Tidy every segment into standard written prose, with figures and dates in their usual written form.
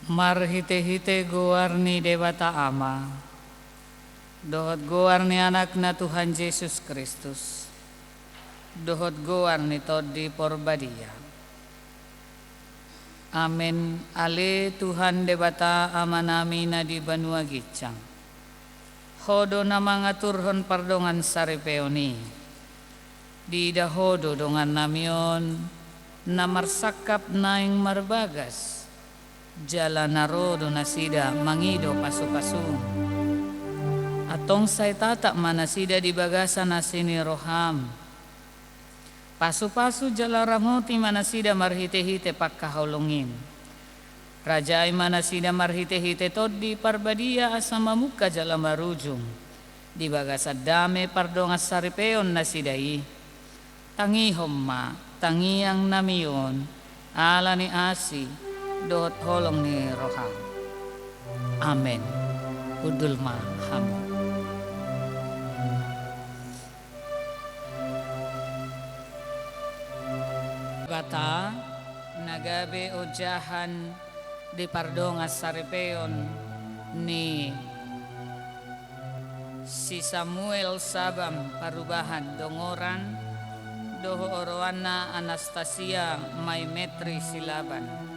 Marhite-hite gowarni Dewata Ama, dohot gowarni anakna Tuhan Yesus Kristus, dohot gowarni todi porbadia. Amin. Ale Tuhan Dewata Ama nami na di banua gicang. Hodo na mangaturhon pardongan sarepeoni. Di dahodo dongan namion na marsakap naing marbagas. Jalan narodo na sida mangido pasu-pasu. Atong say tatak manasida di bagasan na sini roham. Pasu-pasu jala ramoti manasida marhite-hite pagkahulungin. Rajai manasida marhite-hite todi parbadia asama muka jala marujung. Di bagasad dame pardongas saripeon na sidai. Tangihom ma, tangiang namion, ala ni asi. Dot holong ni roham. Amen. Udul ma hamu. Bata nagabe ojahan di pardongas saripeon ni si Samuel Sabam Parubahan Dongoran doho oroana Anastasia Maimetri Silaban.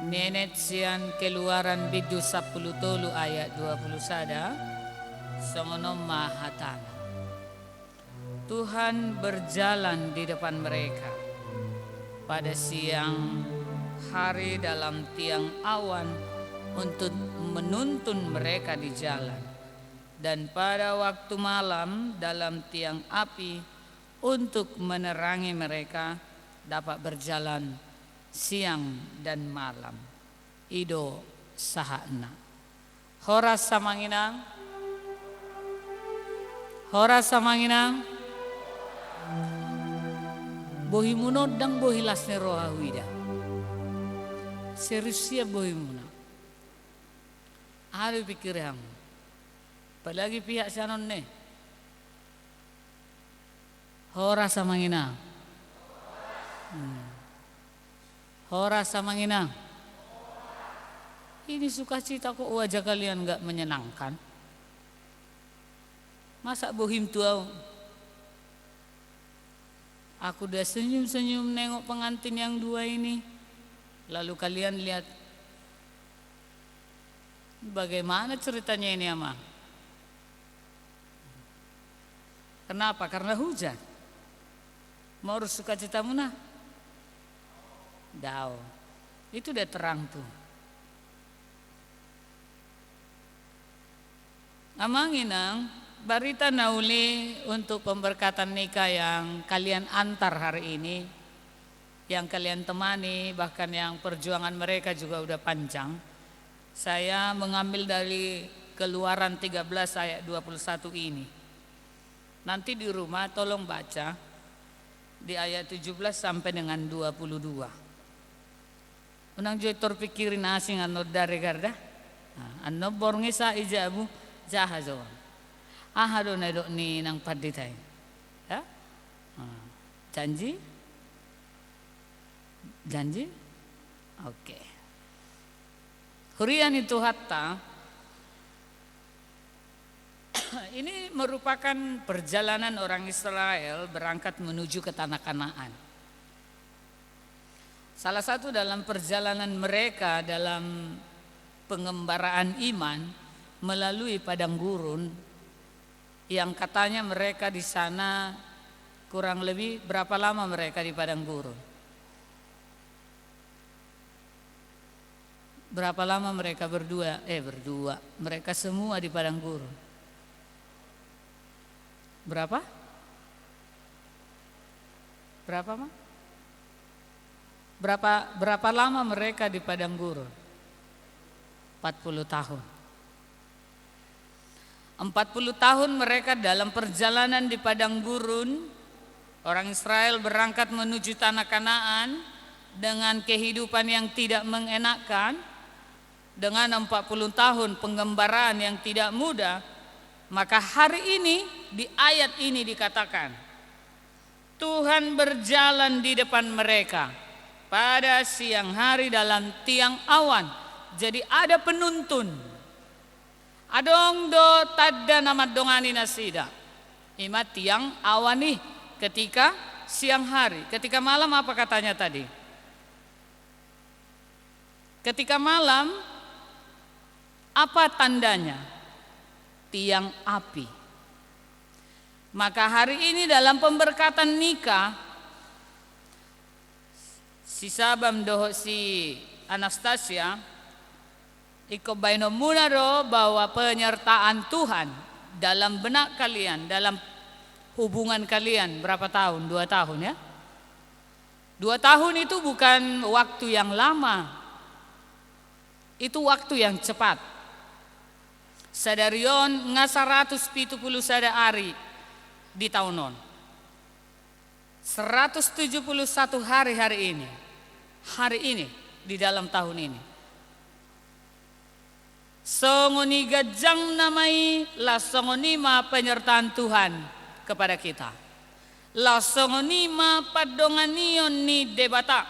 Nenet sian keluaran bidu 10 ayat 20 sada songonom mahatan. Tuhan berjalan di depan mereka pada siang hari dalam tiang awan untuk menuntun mereka di jalan, dan pada waktu malam dalam tiang api untuk menerangi mereka dapat berjalan siang dan malam. Ido sahana. Horas samanginang. Horas samanginang. Bohi munod dang bohi lasne roha wida. Seriusia bohi munod. Hari pikir yang. Apalagi pihak sanon ne. Horas samanginang. Horas samanginang. Ini sukacita kok wajah kalian gak menyenangkan. Masa bohim tuau. Aku udah senyum-senyum nengok pengantin yang dua ini. Lalu kalian lihat bagaimana ceritanya ini ama. Kenapa? Karena hujan. Mau urus sukacitamu nah. Dao. Itu udah terang tuh. Amanginang, barita nauli untuk pemberkatan nikah yang kalian antar hari ini, yang kalian temani, bahkan yang perjuangan mereka juga udah panjang. Saya mengambil dari Keluaran 13 ayat 21 ini. Nanti di rumah tolong baca di ayat 17 sampai dengan 22. Unang joy torpikirin asing ano dari garda. Ano borngi sa ijabu jahazawan. Ahado na do ni nang paditay. Ya? Janji? Janji? Oke. Hurian itu hatta. Ini merupakan perjalanan orang Israel berangkat menuju ke tanah Kanaan. Salah satu dalam perjalanan mereka dalam pengembaraan iman melalui padang gurun yang katanya mereka di sana kurang lebih berapa lama mereka di padang gurun? Berapa lama mereka berdua? Mereka semua di padang gurun. Berapa? Berapa mah? Berapa lama mereka di padang gurun? 40 tahun. 40 tahun mereka dalam perjalanan di padang gurun. Orang Israel berangkat menuju tanah Kanaan dengan kehidupan yang tidak mengenakkan, dengan 40 tahun penggembaraan yang tidak mudah. Maka hari ini di ayat ini dikatakan Tuhan berjalan di depan mereka pada siang hari dalam tiang awan Jadi ada penuntun. Adong do tadda nama dongani nasida. Imat tiang awani ketika siang hari. Ketika malam apa katanya tadi? Ketika malam apa tandanya? Tiang api. Maka hari ini dalam pemberkatan nikah, si Sabam doho si Anastasia iko baino munaro bahwa penyertaan Tuhan dalam benak kalian, dalam hubungan kalian berapa tahun? 2 tahun ya. 2 tahun itu bukan waktu yang lama. Itu waktu yang cepat. Sadarion nga 170 sada hari di tahunon. 171 hari ini. Hari ini di dalam tahun ini. Songoni gajang namai la songonima penyertaan Tuhan kepada kita. La songonima padonganion ni debata.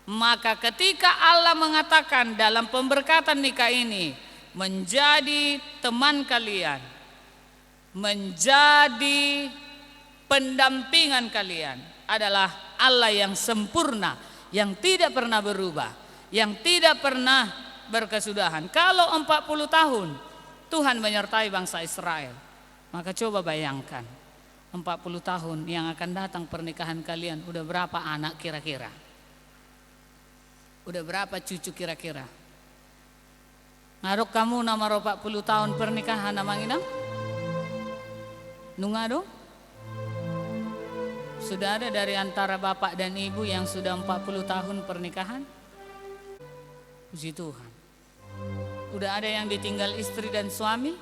Maka ketika Allah mengatakan dalam pemberkatan nikah ini, menjadi teman kalian, menjadi pendampingan kalian adalah Allah yang sempurna, yang tidak pernah berubah, yang tidak pernah berkesudahan. Kalau 40 tahun Tuhan menyertai bangsa Israel, maka coba bayangkan 40 tahun yang akan datang pernikahan kalian, udah berapa anak kira-kira? Udah berapa cucu kira-kira? Ngarok kamu nama 40 tahun pernikahan namang inang? Nunga dong? Sudah ada dari antara bapak dan ibu yang sudah 40 tahun pernikahan? Puji Tuhan. Udah ada yang ditinggal istri dan suami?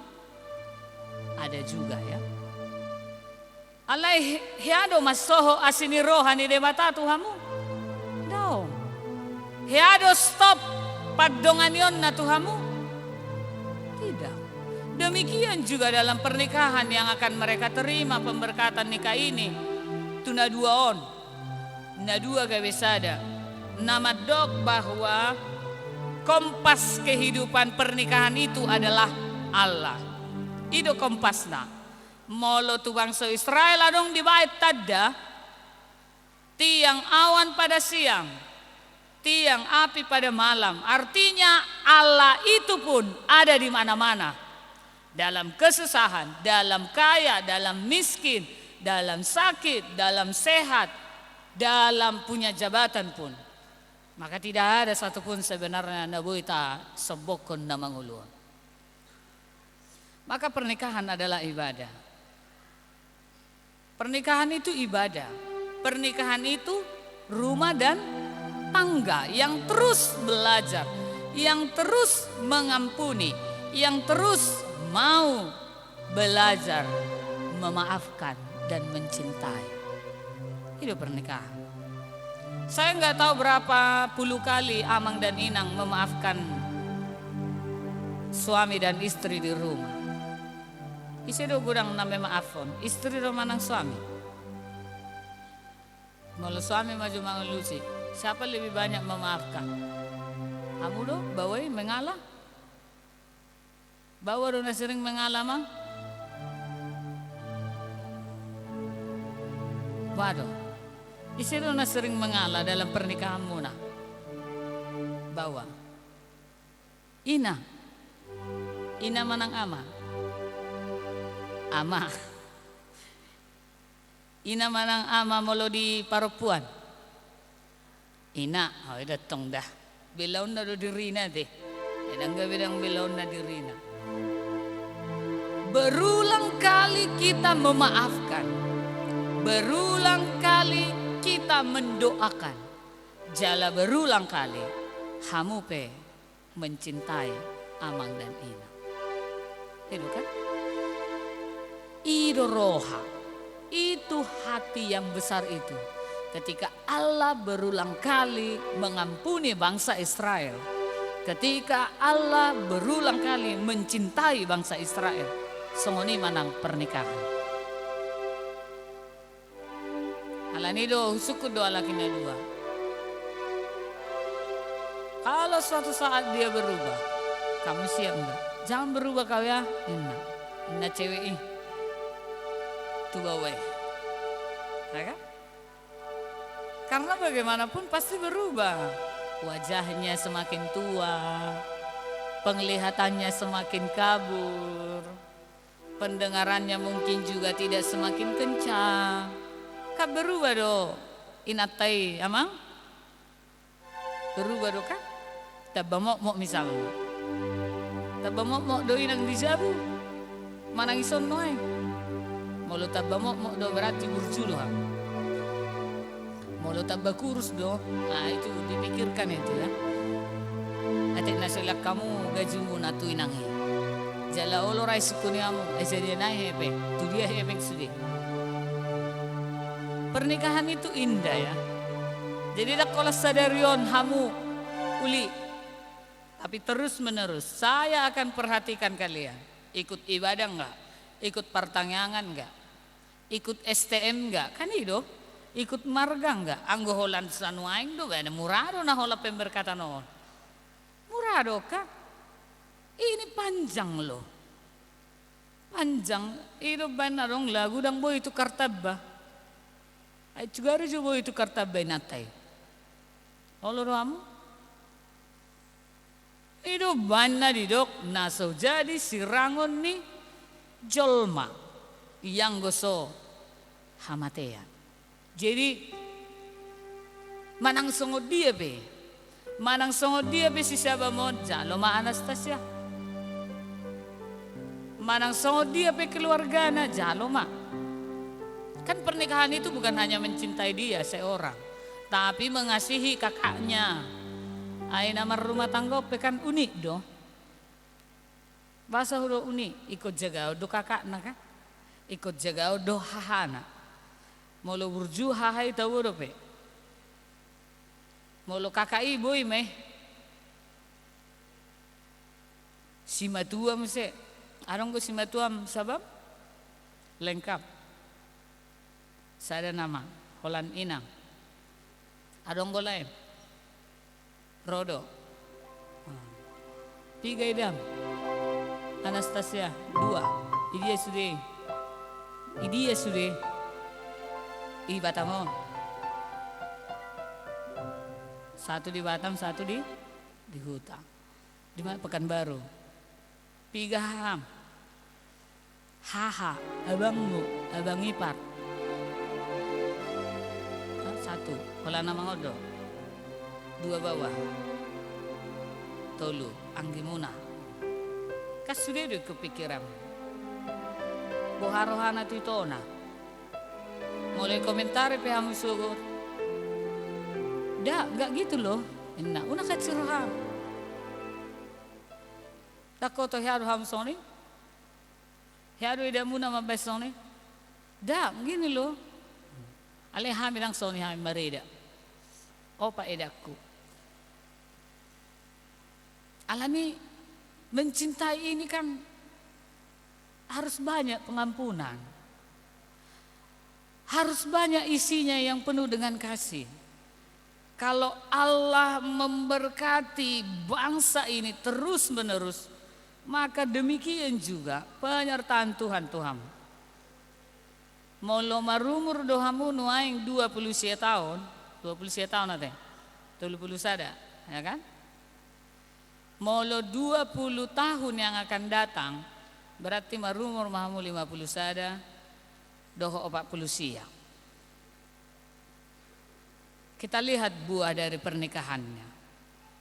Ada juga ya. Alai hiado masoho asini rohani debata Tuhamu. No. Hiado stop padonganion na Tuhamu. Tidak. Demikian juga dalam pernikahan yang akan mereka terima pemberkatan nikah ini. Tuna dua on. Na dua gawesada. Nama dok bahwa kompas kehidupan pernikahan itu adalah Allah. Itu kompasna. Molo tu bangsa Israel adong di bait tadda. Tiang awan pada siang, tiang api pada malam. Artinya Allah itu pun ada di mana-mana. Dalam kesusahan, dalam kaya, dalam miskin, dalam sakit, dalam sehat, dalam punya jabatan pun. Maka tidak ada satupun sebenarnya nabuita sebokon na manguluan. Maka pernikahan adalah ibadah. Pernikahan itu ibadah. Pernikahan itu rumah dan tangga yang terus belajar, yang terus mengampuni, yang terus mau belajar memaafkan dan mencintai. Itu pernikahan. Saya nggak tahu berapa puluh kali Amang dan Inang memaafkan suami dan istri di rumah. Isi do gudang na maafon, istri do manang suami. Kalau suami maju mengelusi, siapa lebih banyak memaafkan? Kamu do, bawai mengalah. Bawa do na sering mengalah mang. Waduh, isi do na sering mengalah dalam pernikahanmu na. Bawa. Ina manang ama. Ama. Ina manang ama molo di parupuan. Ina, oh datang dah. Bilaon na do dirina deh. Edang gabidang bilaon na dirina. Berulang kali kita memaafkan. Berulang kali kita mendoakan. Jala berulang kali hamupe mencintai Amang dan Ina. Itu kan? Ido roha, itu hati yang besar itu. Ketika Allah berulang kali mengampuni bangsa Israel, ketika Allah berulang kali mencintai bangsa Israel, songoni manang pernikahan. Alanido suku do alakina dua. Kalau suatu saat dia berubah, kamu siap enggak? Jangan berubah kau ya. Inna cewek ini. Tuh bawa. Ya kan? Karena bagaimanapun pasti berubah. Wajahnya semakin tua, penglihatannya semakin kabur, pendengarannya mungkin juga tidak semakin kencang. Kak berubah do, inatai, amang? Berubah do kan? Tabamok misalnya. Tabamok do inang dijabu, manang ison noy. Molo tabamok do berarti burjulu ha. Molo tabba kurus do, itu dipikirkan itu ya. Atik nasilak kamu gajimu natu inangi. Jala olo rai sukuniamu, jadi naik hepe, tu dia hepe sudah. Pernikahan itu indah ya. Jadi tak kalau sadarion hamu uli, tapi terus menerus saya akan perhatikan kalian. Ikut ibadah enggak? Ikut pertanyaan enggak? Ikut STM enggak? Kan itu. Ikut marga enggak? Anggo holan sanu aing do ada murado na hola pemberkatan on. Murado kah? Ini panjang loh. Panjang. Itu benar dong lagu dang boy itu kartabah. Ay juga boy itu kartabah natai. Olo ramu. Itu benar didok. Naso jadi si rangon ni jolma yang goso hamatean. Jadi manang songod dia be. Manang songod dia be si siapa mo jalo ma Anastasia. Manang songod dia be keluarga na jalo ma. Kan pernikahan itu bukan hanya mencintai dia seorang, tapi mengasihi kakaknya. Ay nama rumah tangga pe kan unik do. Bahasa huruf unik ikut jaga do kakakna kan. Ikut jaga do hahana. Molo burju hahai tahu dope. Molo kakak ibu ime. Simatuam se. Arong ko simatuam sabab lengkap. Sada nama Holan Inang. Arong ko lain. Rodo. 3 idam. Anastasia 2. Idia sudah. Di Batam. 1 di Batam, 1 di Huta. Di mana Pekanbaru. 3 ham. Haha, abangmu, abang ipar. 1, Hola nama ngodo. 2 bawah. Tolu, Anggimuna. Kas sudah kepikiran. Boharohana titona. Mulai komentar pe hamu sugur. Enggak gitu loh. Inna una kacirham. Tako to hiaru ham soni. Hiaru ida muna mabes soni. Gini loh. Ale hami lang soni hami marida. Opa edaku. Alami mencintai ini kan harus banyak pengampunan. Harus banyak isinya yang penuh dengan kasih. Kalau Allah memberkati bangsa ini terus menerus, maka demikian juga penyertaan Tuhan. Molo marumur dohamu nuaing 20 tahun ate. 30 sada, ya kan? Molo 20 tahun yang akan datang, berarti marumur mahamu 50 sada. Doho 40 siang. Kita lihat buah dari pernikahannya.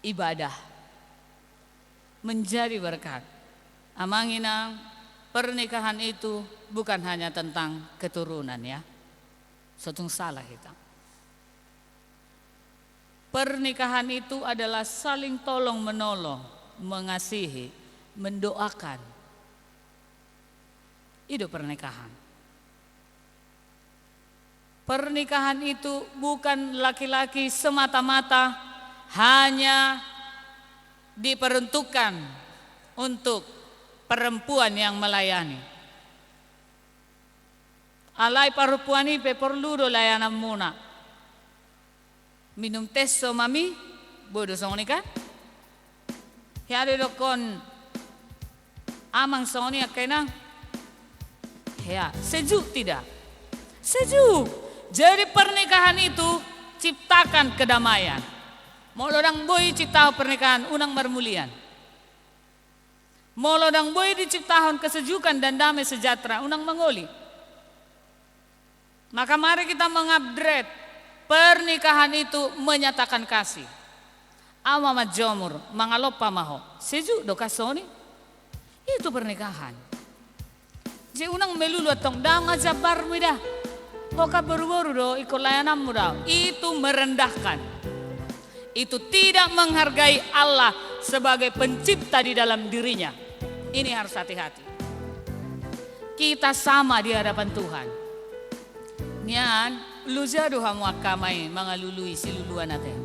Ibadah. Menjadi berkat. Amanginang pernikahan itu bukan hanya tentang keturunan ya. Sotung salah kita. Pernikahan itu adalah saling tolong menolong, mengasihi, mendoakan. Itu pernikahan. Pernikahan itu bukan laki-laki semata-mata hanya diperuntukkan untuk perempuan yang melayani. Alai perempuan ini perlu do layanan muna. Minum tes so mami, bodoh song ni kan? Hiado dokon amang soni akenang. Ya, sejuk tidak? Sejuk. Jadi pernikahan itu ciptakan kedamaian. Mau orang boy cipta pernikahan unang marmulian. Mau orang boy diciptakan kesejukan dan damai sejahtera unang mangoli. Maka mari kita mengupgrade pernikahan itu menyatakan kasih. Ama majomur mangalop pamaho. Sejuk do kasoni. Itu pernikahan. Je unang melulu atong dang ajabar muda. Hoka baru-baru do ikut layanan muda. Itu merendahkan. Itu tidak menghargai Allah sebagai pencipta di dalam dirinya. Ini harus hati-hati. Kita sama di hadapan Tuhan. Nian, lu jado hamu akamai mangalului siluluan natin.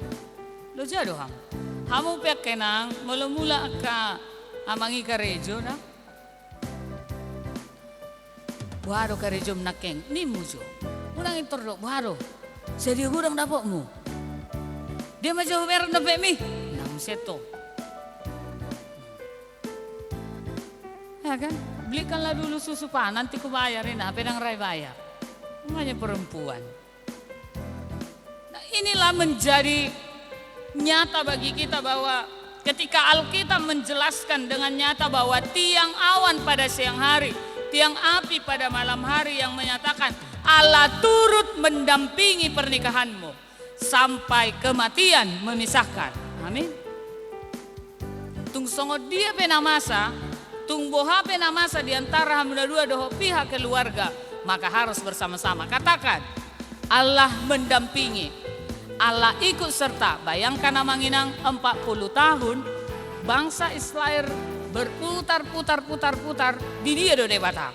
Lu jado hamu. Hamu pek kenang mula-mula akka amangi karejo na. Buharo karejo nakeng ni mujo. Unang interdok buharo. Jadi gurang dapokmu. Dia macam merah dapet mi. Nang seto. Ya kan? Belikanlah dulu susu pan, nanti ku bayarin. Apa yang rai bayar? Namanya perempuan. Nah, inilah menjadi nyata bagi kita bahwa ketika Alkitab menjelaskan dengan nyata bahwa tiang awan pada siang hari, tiang api pada malam hari yang menyatakan Allah turut mendampingi pernikahanmu sampai kematian memisahkan. Amin. Tung songo dia penamasa, tung boha penamasa di antara hamda dua doho pihak keluarga, maka harus bersama-sama. Katakan, Allah mendampingi, Allah ikut serta. Bayangkan amanginang 40 tahun bangsa Israel berputar-putar di dia do debata.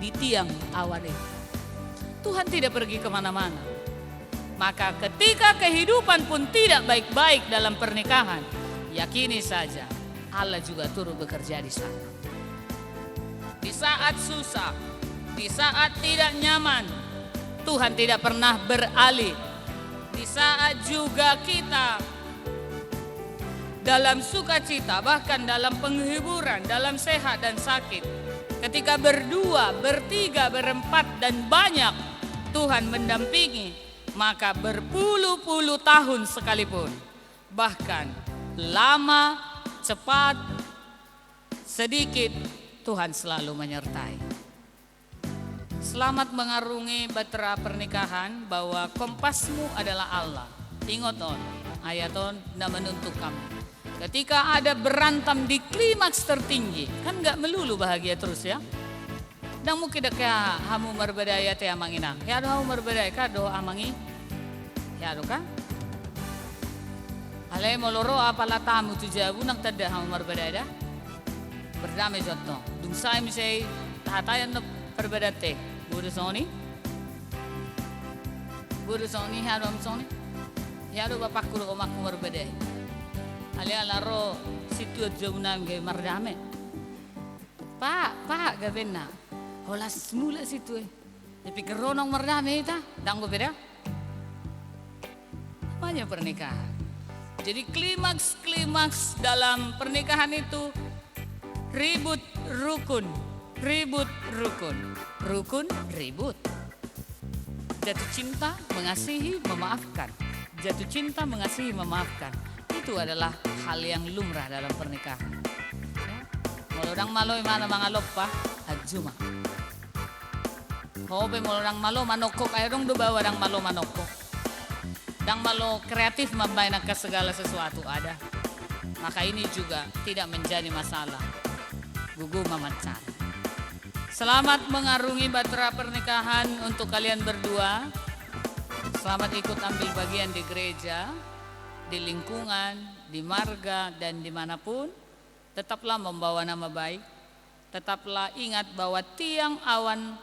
Di tiang awan itu. Tuhan tidak pergi kemana-mana. Maka ketika kehidupan pun tidak baik-baik dalam pernikahan, yakini saja Allah juga turut bekerja di sana. Di saat susah, di saat tidak nyaman, Tuhan tidak pernah beralih. Di saat juga kita dalam sukacita, bahkan dalam penghiburan, dalam sehat dan sakit, ketika berdua, bertiga, berempat dan banyak, Tuhan mendampingi. Maka berpuluh-puluh tahun sekalipun, bahkan lama, cepat, sedikit, Tuhan selalu menyertai. Selamat mengarungi bahtera pernikahan bahwa kompasmu adalah Allah. Ingat on, ayaton na menuntut kamu. Ketika ada berantem di klimaks tertinggi, kan gak melulu bahagia terus ya. Dan mungkin kaya hamu berbedaya te amanginang. Ya do hamu berbedaya ka do amangi. Ya do ka? Alay moloro apala tamu tu jabu nang tada hamu berbedaya dah. Berdamai jotno. Dung say misay tahatayan no berbeda te. Budu soni. Budu soni ya do am soni. Ya do bapak kulo omakku berbedaya. Alay alaro situ jabu nam ge mardame. Pak gavena. Holas mula situ tapi keronong merdame ita danggo beda. Namanya pernikahan. Jadi klimaks dalam pernikahan itu ribut rukun, ribut ribut. Jatuh cinta, mengasihi, memaafkan. Jatuh cinta, mengasihi, memaafkan. Itu adalah hal yang lumrah dalam pernikahan. Molodang maloy mana mga lopa adjuma. Hobe molodang malo manokok ayrong do bawa dang malo manokok. Dang malo kreatif mambay na segala sesuatu ada. Maka ini juga tidak menjadi masalah. Gugu mamatsan. Selamat mengarungi bahtera pernikahan untuk kalian berdua. Selamat ikut ambil bagian di gereja, di lingkungan, di marga dan dimanapun. Tetaplah membawa nama baik. Tetaplah ingat bahwa tiang awan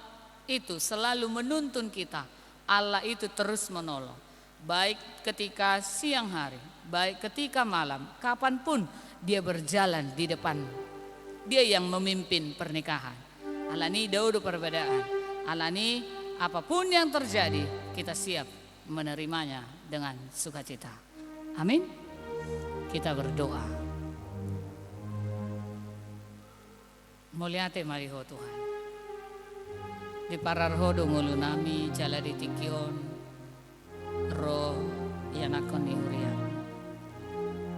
itu selalu menuntun kita. Allah itu terus menolong. Baik ketika siang hari, baik ketika malam, kapanpun dia berjalan di depan. Dia yang memimpin pernikahan. Allah ini daudu perbedaan. Allah ini apapun yang terjadi, kita siap menerimanya dengan sukacita. Amin. Kita berdoa. Muliate mariho Tuhan. Di pararhodo ngulu nami jala di tikion ro yanakon ihurian.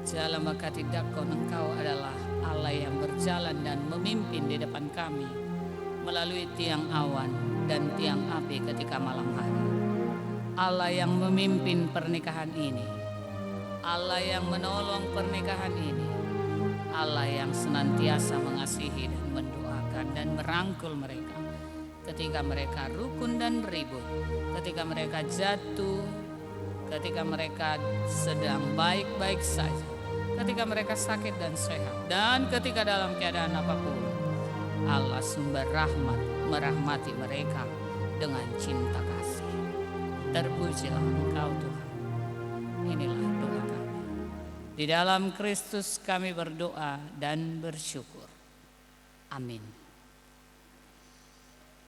Jala maka tidakon engkau adalah Allah yang berjalan dan memimpin di depan kami melalui tiang awan dan tiang api ketika malam hari. Allah yang memimpin pernikahan ini, Allah yang menolong pernikahan ini, Allah yang senantiasa mengasihi dan mendoakan dan merangkul mereka ketika mereka rukun dan ribut, ketika mereka jatuh, ketika mereka sedang baik-baik saja, ketika mereka sakit dan sehat, dan ketika dalam keadaan apapun, Allah sumber rahmat merahmati mereka dengan cinta kasih. Terpujilah Engkau Tuhan. Inilah doa kami. Di dalam Kristus kami berdoa dan bersyukur. Amin.